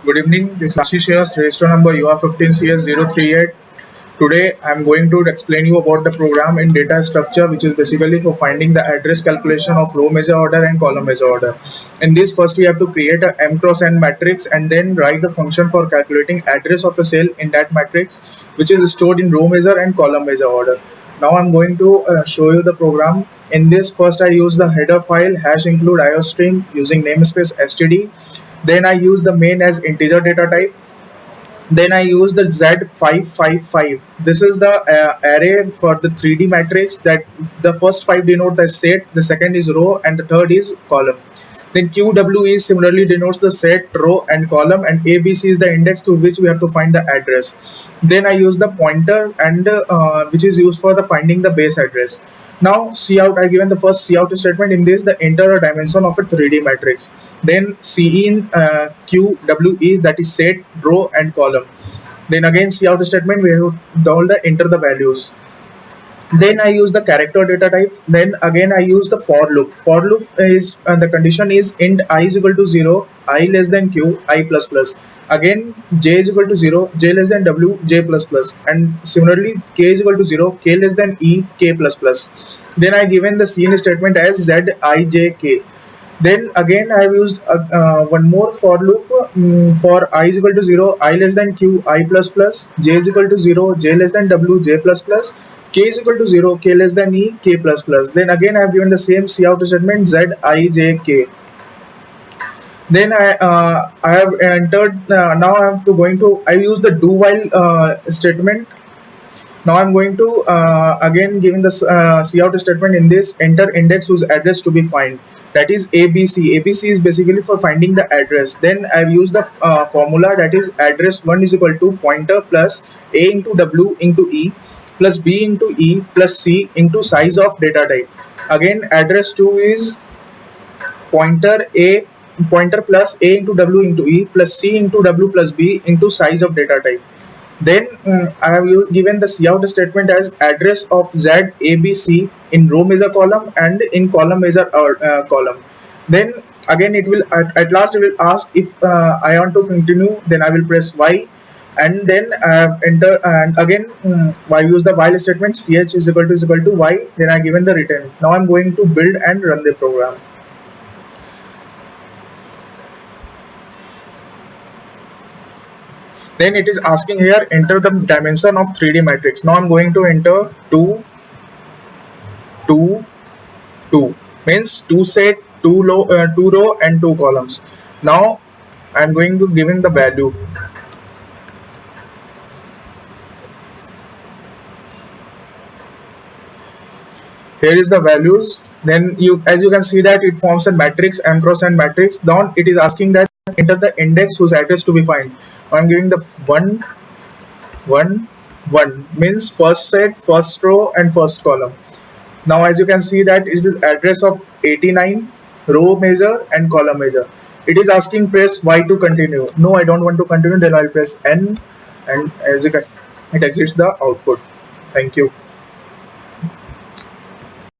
Good evening. This is Ashish here, register number UR15CS038. Today I am going to explain you about the program in data structure, which is basically for finding the address calculation of row measure order and column measure order. In this, first we have to create a m cross n matrix and then write the function for calculating address of a cell in that matrix, which is stored in row measure and column measure order. Now I'm going to show you the program. In this, first I use the header file #include iostream using namespace std. Then I use the main as integer data type. Then I use the Z555. This is the array for the 3D matrix, that the first 5 denote the set, the second is row, and the third is column. Then QWE similarly denotes the set, row, and column, and ABC is the index to which we have to find the address. Then I use the pointer, and which is used for the finding the base address. Now cout, I given the first cout statement. In this, the enter the dimension of a 3D matrix. Then cin QWE, that is set, row, and column. Then again cout statement, we have all the enter the values. Then I use the character data type. Then again I use the for loop. For loop is the condition is int I is equal to 0, I less than q, I plus plus. Again j is equal to 0, j less than w, j plus plus. And similarly k is equal to 0, k less than e, k plus plus. Then I given the cin statement as z I j k. Then again I have used one more for loop for I is equal to 0, I less than q, I plus plus, j is equal to 0, j less than w, j plus plus, k is equal to 0, k less than e, k plus plus. Then again I have given the same cout statement z I j k. Then I have entered. Now I have to going to I use the do while statement. Now I'm going to again giving the cout statement. In this, enter index whose address to be find, that is ABC. ABC is basically for finding the address. Then I've used the formula, that is address 1 is equal to pointer plus a into w into e plus b into e plus c into size of data type. Again address 2 is pointer plus a into w into e plus c into w plus b into size of data type. Then I have given the cout statement as address of Z ABC in row measure column and in column measure column. Then again it will at last it will ask if I want to continue. Then I will press Y, and then I have enter, and again I use the while statement, ch is equal to Y. Then I given the return. Now I'm going to build and run the program. Then it is asking here enter the dimension of 3D matrix. Now I'm going to enter 2, 2, 2, means 2 set, 2 row and 2 columns. Now I'm going to give in the value. Here is the values. Then as you can see that it forms a matrix, m cross n matrix. Then it is asking that enter the index whose address to be find. I'm giving the 1, 1, 1, means first set, first row, and first column. Now as you can see that it is the address of 89, row measure and column measure. It is asking press Y to continue. No, I don't want to continue. Then I'll press N, and as you can, it exits the output. Thank you.